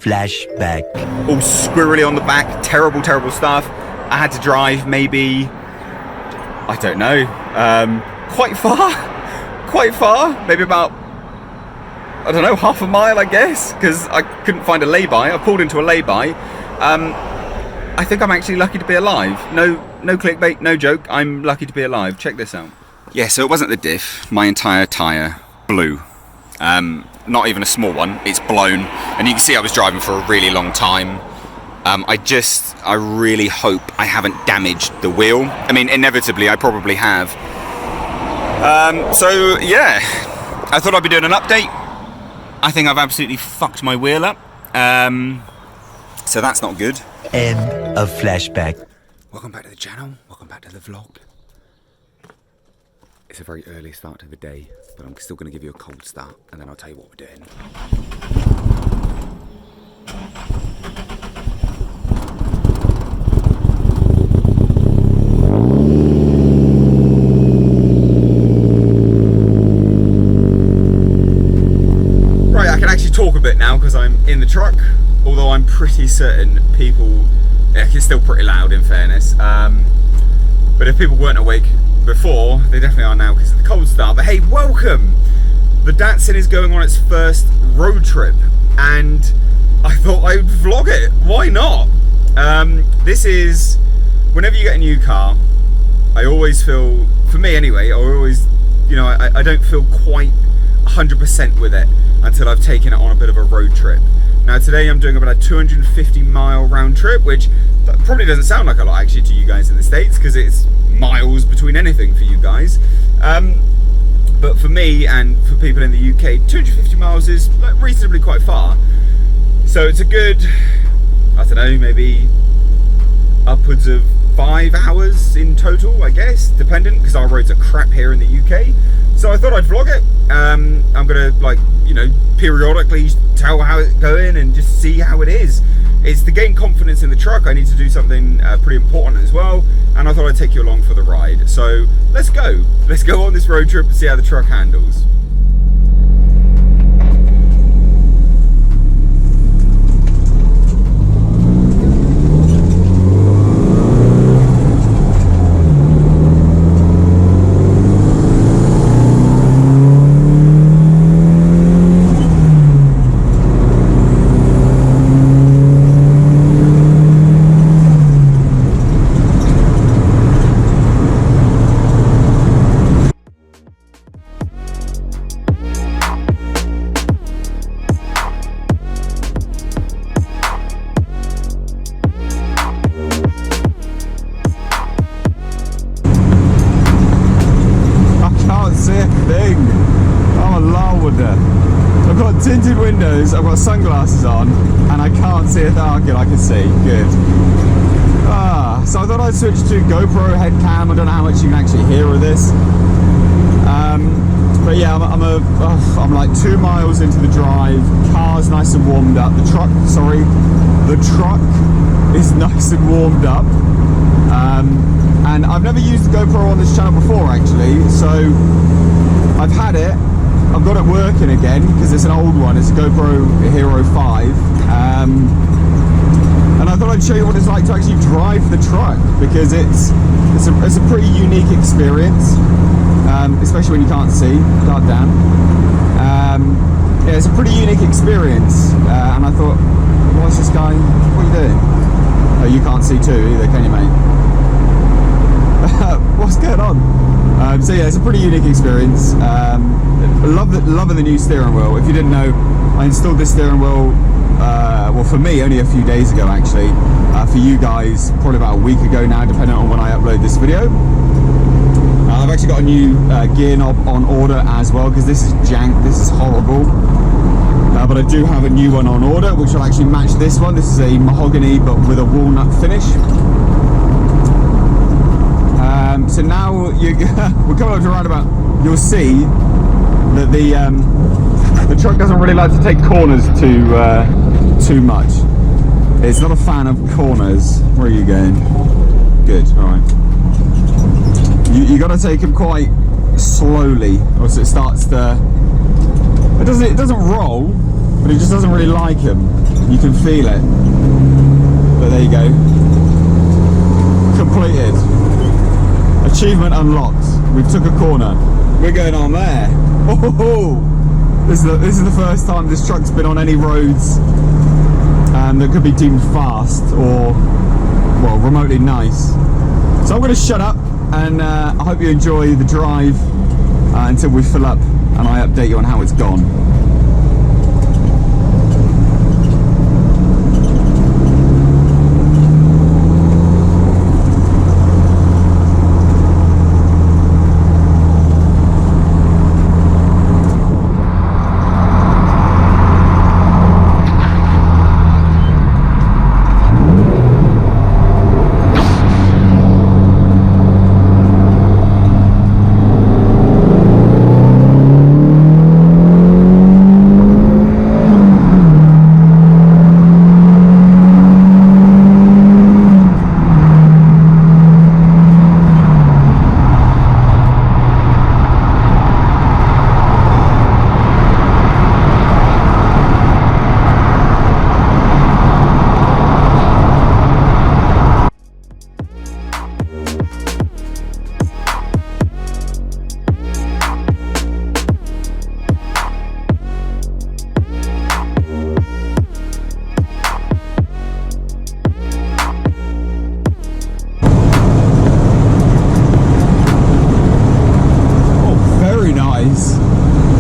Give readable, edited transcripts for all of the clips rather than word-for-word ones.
Flashback. All squirrely on the back, terrible stuff. I had to drive maybe, I don't know, quite far, maybe about, I don't know, half a mile, I guess, because I couldn't find a lay-by. I pulled into a lay-by. I think I'm actually lucky to be alive. No clickbait, no joke. I'm lucky to be alive. Check this out. Yeah, so it wasn't the diff. My entire tyre blew. Not even a small one. It's blown. And you can see I was driving for a really long time. I really hope I haven't damaged the wheel. I mean, inevitably, I probably have. So, yeah. I thought I'd be doing an update. I think I've absolutely fucked my wheel up. So that's not good. End of Flashback. Welcome back to the channel. Welcome back to the vlog. It's a very early start to the day, but I'm still going to give you a cold start, and then I'll tell you what we're doing. Right, I can actually talk a bit now because I'm in the truck, although I'm pretty certain people, it's still pretty loud in fairness, but if people weren't awake before, they definitely are now because of the cold start. But hey, welcome! The Datsun is going on its first road trip, and I thought I would vlog it. Why not? This is, whenever you get a new car, I always feel, for me anyway, I don't feel quite 100% with it until I've taken it on a bit of a road trip. Now today I'm doing about a 250-mile round trip, which probably doesn't sound like a lot actually to you guys in the States, because it's miles between anything for you guys. But for me and for people in the UK, 250 miles is like reasonably quite far. So it's a good, I don't know, maybe upwards of 5 hours in total, I guess, dependent, because our roads are crap here in the UK. So I thought I'd vlog it. I'm gonna, periodically tell how it's going and just see how it is. It's to gain confidence in the truck. I need to do something pretty important as well, and I thought I'd take you along for the ride. So let's go on this road trip and see how the truck handles. I've got tinted windows, I've got sunglasses on, and I can't see a target. I can see. Good. So I thought I'd switch to GoPro head cam. I don't know how much you can actually hear of this. But yeah, I'm like 2 miles into the drive. Car's nice and warmed up. The truck is nice and warmed up. And I've never used the GoPro on this channel before actually, so I've had it. I've got it working again because it's an old one. It's a GoPro Hero 5. And I thought I'd show you what it's like to actually drive the truck, because it's a pretty unique experience, especially when you can't see. God damn. Yeah, it's a pretty unique experience. And I thought, what's this guy? What are you doing? Oh, you can't see too either, can you, mate? What's going on? So yeah, it's a pretty unique experience. Loving the new steering wheel. If you didn't know, I installed this steering wheel, well, for me only a few days ago actually. For you guys, probably about a week ago now, depending on when I upload this video. I've actually got a new gear knob on order as well, because this is jank, this is horrible. But I do have a new one on order, which will actually match this one. This is a mahogany, but with a walnut finish. So now we're coming up to a roundabout. You'll see that the truck doesn't really like to take corners too much. It's not a fan of corners. Where are you going? Good. All right. You got to take them quite slowly, or else it starts to. It doesn't roll. but he just doesn't really like him. You can feel it. But there you go. Completed. Achievement unlocked. We took a corner. We're going on there. Oh! This is the first time this truck's been on any roads that could be deemed fast or, well, remotely nice. So I'm going to shut up, and I hope you enjoy the drive until we fill up and I update you on how it's gone.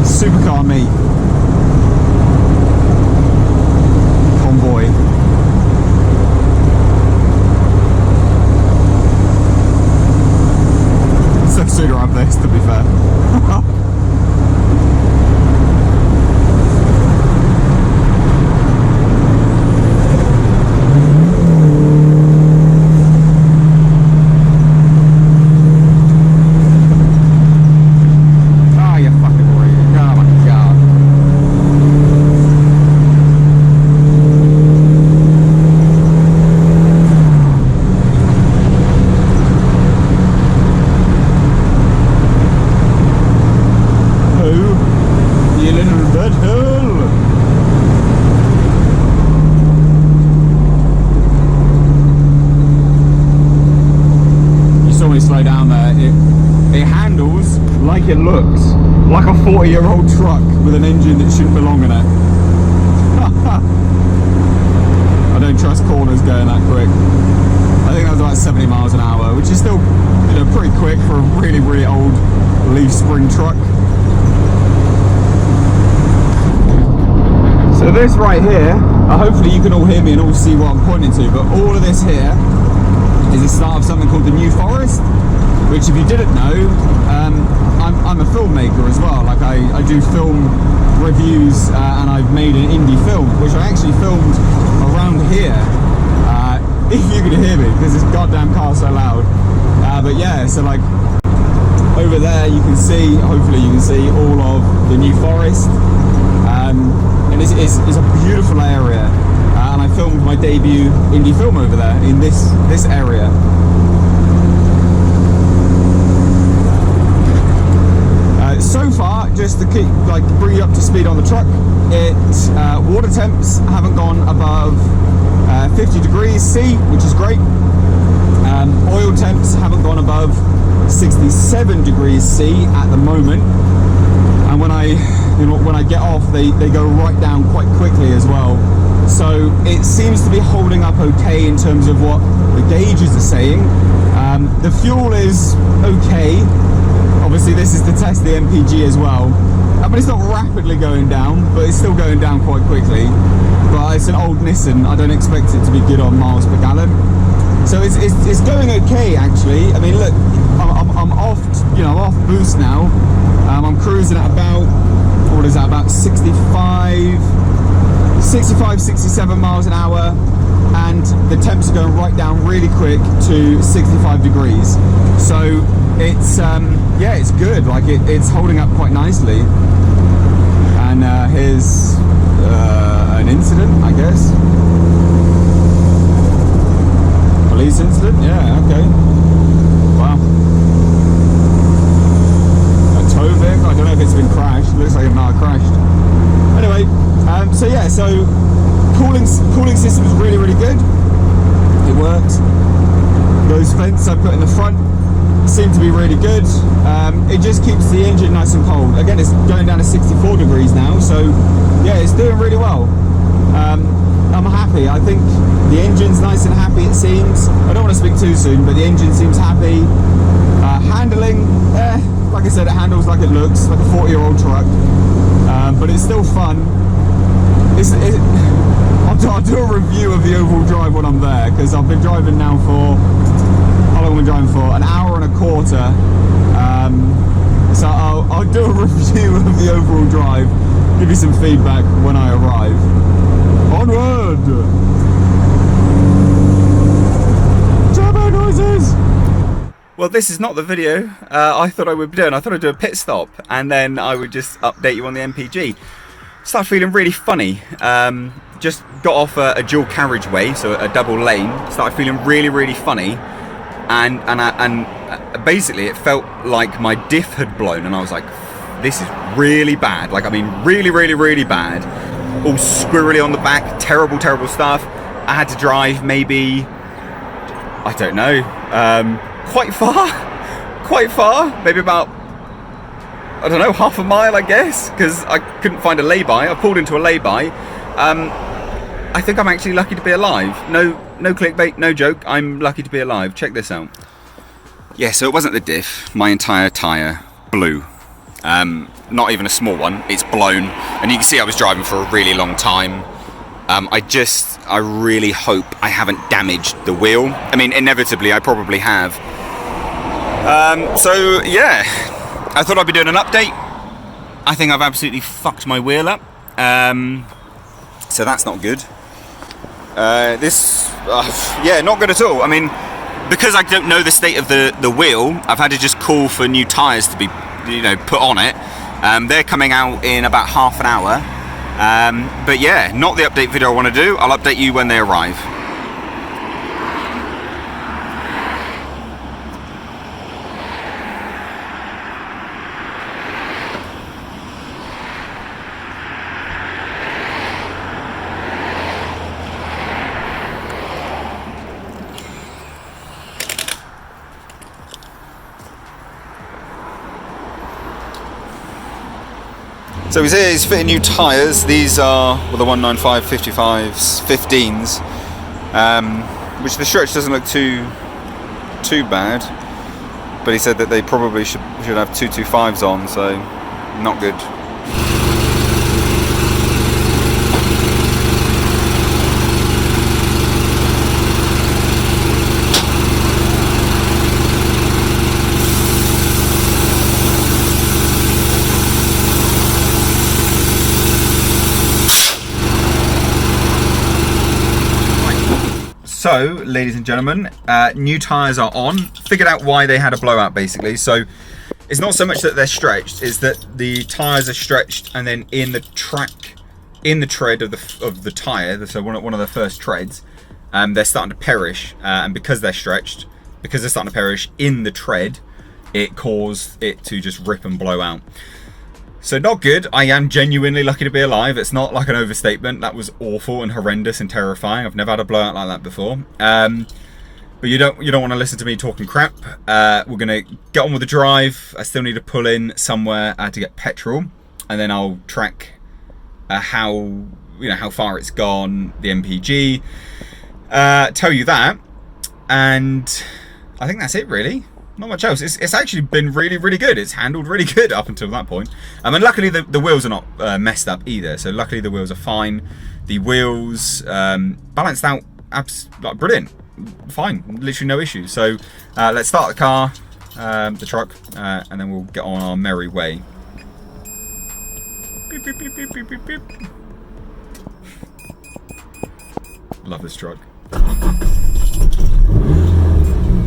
Supercar meet. Convoy. So sooner have this, to be fair. Slow down there. It handles like it looks, like a 40-year-old truck with an engine that shouldn't belong in it. I don't trust corners going that quick. I think that was about 70 miles an hour, which is still, you know, pretty quick for a really, really old leaf spring truck. So this right here, hopefully you can all hear me and all see what I'm pointing to, but all of this here is the start of something called the New Forest, which, if you didn't know, I'm a filmmaker as well. Like I do film reviews, and I've made an indie film, which I actually filmed around here. If you can hear me, because this goddamn car's so loud. But yeah, so like over there, you can see, hopefully you can see all of the New Forest, and it's a beautiful area. And I filmed my debut indie film over there in this area. So far, just to keep bring you up to speed on the truck, water temps haven't gone above 50 degrees C, which is great. Oil temps haven't gone above 67 degrees C at the moment. And when I get off, they go right down quite quickly as well. So it seems to be holding up okay in terms of what the gauges are saying. The fuel is okay. Obviously this is to test the MPG as well. But it's not rapidly going down, but it's still going down quite quickly. But it's an old Nissan, I don't expect it to be good on miles per gallon. So it's going okay actually. I mean, look, I'm off, I'm off boost now. I'm cruising at about, what is that, about 65, 67 miles an hour, and the temps are going right down really quick to 65 degrees. So it's yeah, it's good. Like it's holding up quite nicely. And here's an incident, I guess. Police incident? Yeah, okay. Wow. A tow vehicle? I don't know if it's been crashed. It looks like it might have crashed. Anyway, so yeah, cooling system is really, really good. It works. Those vents I put in the front seem to be really good. It just keeps the engine nice and cold. Again, it's going down to 64 degrees now, so yeah, it's doing really well. I'm happy. I think the engine's nice and happy, it seems. I don't want to speak too soon, but the engine seems happy. Handling, like I said, it handles like it looks, like a 40-year-old truck. But it's still fun. I'll do a review of the overall drive when I'm there, because I've been driving now for, how long have I been driving for? An hour and a quarter. So I'll do a review of the overall drive, give you some feedback when I arrive. Onward! Turbo noises! Well, this is not the video I thought I would be doing. I thought I'd do a pit stop and then I would just update you on the MPG. Started feeling really funny. Just got off a dual carriageway, so a double lane. Started feeling really, really funny, and basically it felt like my diff had blown, and I was like, this is really bad. Like, I mean, really, really, really bad. All squirrely on the back, terrible, terrible stuff. I had to drive maybe, I don't know, quite far, maybe about, I don't know, half a mile, I guess, because I couldn't find a lay-by. I pulled into a lay-by. I think I'm actually lucky to be alive. No clickbait, no joke. I'm lucky to be alive. Check this out. Yeah, so it wasn't the diff. My entire tyre blew. Not even a small one. It's blown. And you can see I was driving for a really long time. I really hope I haven't damaged the wheel. I mean, inevitably, I probably have. So, yeah. I thought I'd be doing an update. I think I've absolutely fucked my wheel up. So that's not good. Yeah, not good at all. I mean, because I don't know the state of the wheel, I've had to just call for new tyres to be, put on it. They're coming out in about half an hour. But yeah, not the update video I want to do. I'll update you when they arrive. So he's here, he's fitting new tyres. These are, well, the 195 55s, 15s, which the stretch doesn't look too bad, but he said that they probably should have 225s on, so not good. So, ladies and gentlemen, new tyres are on. Figured out why they had a blowout, basically. So, it's not so much that they're stretched, it's that the tyres are stretched, and then in the tread of the tyre, so one of the first treads, they're starting to perish. And because they're stretched, because they're starting to perish in the tread, it caused it to just rip and blow out. So not good. I am genuinely lucky to be alive. It's not like an overstatement. That was awful and horrendous and terrifying. I've never had a blowout like that before. But you don't want to listen to me talking crap. We're gonna get on with the drive. I still need to pull in somewhere to get petrol, and then I'll track how far it's gone, the MPG. Tell you that, and I think that's it really. Not much else. It's actually been really, really good. It's handled really good up until that point. And luckily the wheels are not messed up either. So luckily the wheels are fine. The wheels balanced out, like brilliant, fine, literally no issues. So let's start the car, the truck, and then we'll get on our merry way. Beep, beep, beep, beep, beep, beep, beep. Love this truck.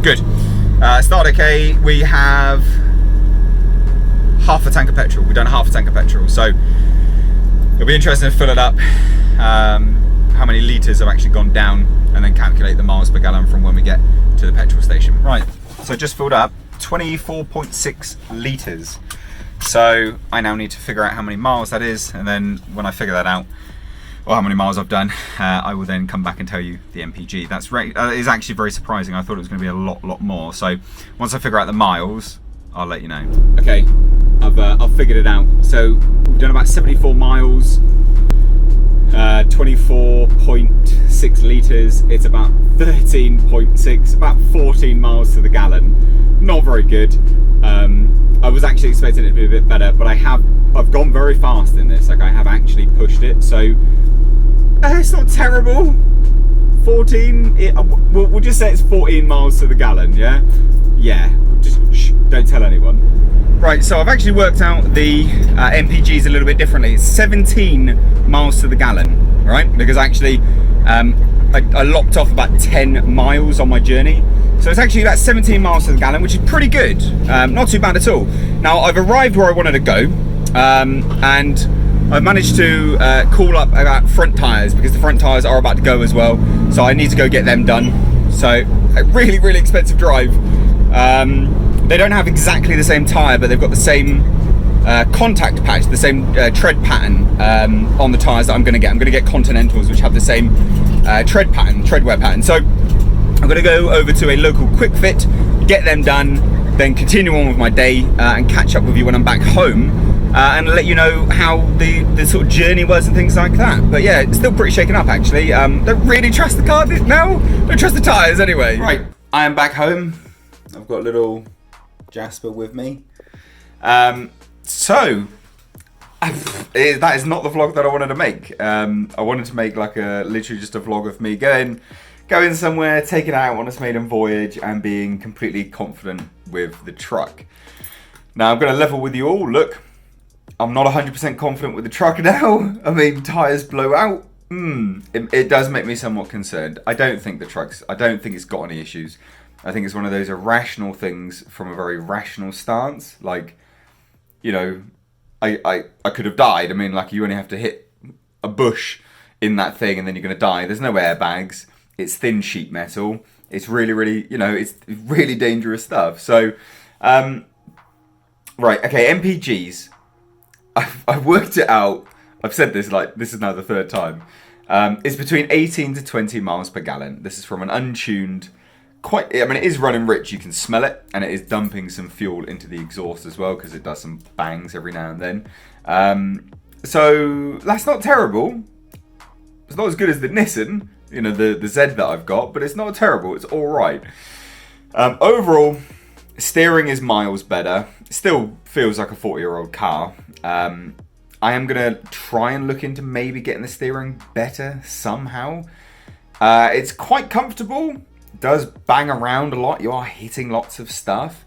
Good. Start okay. We have half a tank of petrol. We've done half a tank of petrol, so it'll be interesting to fill it up, how many litres have actually gone down, and then calculate the miles per gallon from when we get to the petrol station. Right, so just filled up 24.6 litres. So I now need to figure out how many miles that is, and then when I figure that out, or how many miles I've done, I will then come back and tell you the MPG. That's is actually very surprising. I thought it was going to be a lot more. So once I figure out the miles, I'll let you know. Okay, I've figured it out. So we've done about 74 miles, 24.6 litres. It's about 13.6, about 14 miles to the gallon. Not very good. I was actually expecting it to be a bit better, but I've gone very fast in this. Like, I have actually pushed it, so it's not terrible. 14. We'll just say it's 14 miles to the gallon. Yeah. Just don't tell anyone. Right. So I've actually worked out the MPGs a little bit differently. It's 17 miles to the gallon, right? Because actually, I lopped off about 10 miles on my journey. So it's actually about 17 miles to the gallon, which is pretty good. Not too bad at all. Now, I've arrived where I wanted to go, and I've managed to call up about front tyres, because the front tyres are about to go as well. So I need to go get them done. So a really expensive drive. They don't have exactly the same tyre, but they've got the same contact patch, the same tread pattern on the tyres that I'm going to get. I'm going to get Continentals, which have the same treadwear pattern. So I'm going to go over to a local quick fit, get them done, then continue on with my day and catch up with you when I'm back home and let you know how the sort of journey was and things like that. But yeah, it's still pretty shaken up actually. Don't really trust the car now. Don't trust the tyres anyway. Right, I am back home. I've got little Jasper with me. So that is not the vlog that I wanted to make. I wanted to make like literally just a vlog of me going somewhere, taking it out on its maiden voyage and being completely confident with the truck. Now I'm going to level with you all. Look, I'm not 100% confident with the truck now. I mean, tyres blow out. It does make me somewhat concerned. I don't think it's got any issues. I think it's one of those irrational things from a very rational stance. Like, you know, I could have died. I mean, like, you only have to hit a bush in that thing and then you're going to die. There's no airbags. It's thin sheet metal. It's really, you know, it's really dangerous stuff. So, right, okay, MPGs. I've worked it out. I've said this, like, this is now the third time. It's between 18 to 20 miles per gallon. This is from an untuned, it is running rich. You can smell it, and it is dumping some fuel into the exhaust as well because it does some bangs every now and then. So that's not terrible. It's not as good as the Nissan, you know, the Z that I've got, but it's not terrible. It's all right. Overall, steering is miles better. It still feels like a 40-year-old car. I am going to try and look into maybe getting the steering better somehow. It's quite comfortable. It does bang around a lot. You are hitting lots of stuff,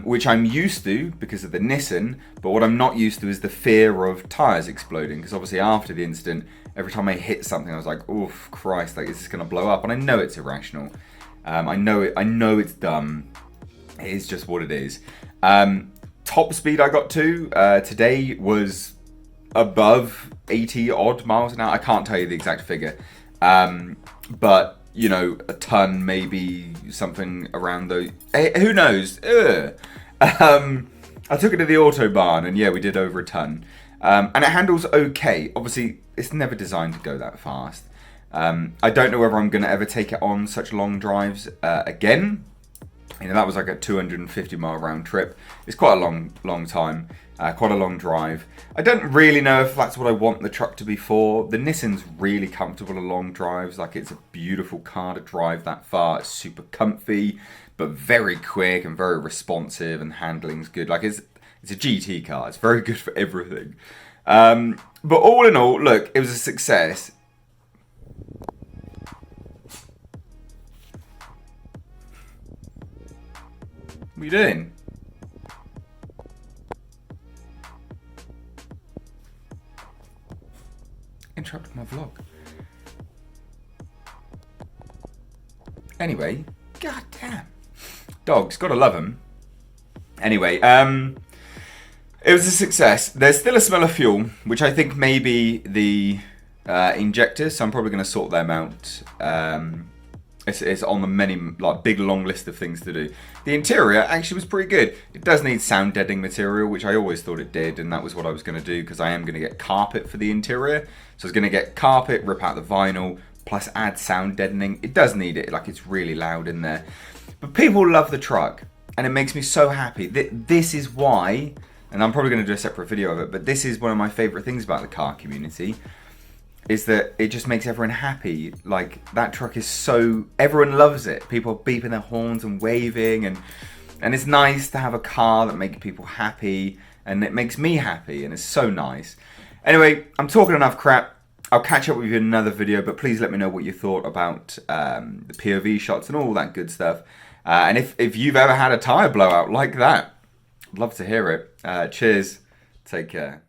which I'm used to because of the Nissan. But what I'm not used to is the fear of tyres exploding. Because obviously after the incident, every time I hit something, I was like, "Oof, Christ! Like, is this going to blow up?" And I know it's irrational. I know it's dumb. It is just what it is. Top speed I got to today was above 80 odd miles an hour. I can't tell you the exact figure, but you know, a ton, maybe something around those. Who knows? I took it to the Autobahn, and yeah, we did over a ton. And it handles okay. Obviously, it's never designed to go that fast. I don't know whether I'm going to ever take it on such long drives again. You know, that was like a 250 mile round trip. It's quite a long time, quite a long drive. I don't really know if that's what I want the truck to be for. The Nissan's really comfortable on long drives. Like, it's a beautiful car to drive that far. It's super comfy, but very quick and very responsive, and handling's good. Like, it's a GT car. It's very good for everything. But all in all, look, it was a success. What are you doing? Interrupted my vlog. Anyway, goddamn. Dogs, gotta love them. Anyway, it was a success. There's still a smell of fuel, which I think may be the injectors, so I'm probably going to sort them out It's on the many, like, big long list of things to do. The interior actually was pretty good. It does need sound deadening material, which I always thought it did, and that was what I was going to do, because I am going to get carpet for the interior. So I was going to get carpet, rip out the vinyl, plus add sound deadening. It does need it, like, it's really loud in there. But people love the truck, and it makes me so happy. This is why, and I'm probably going to do a separate video of it, but this is one of my favourite things about the car community, is that it just makes everyone happy. Like, that truck is so, everyone loves it. People are beeping their horns and waving, and it's nice to have a car that makes people happy, and it makes me happy, and it's so nice. Anyway, I'm talking enough crap. I'll catch up with you in another video, but please let me know what you thought about the POV shots and all that good stuff. And if you've ever had a tyre blowout like that, I'd love to hear it. Cheers. Take care.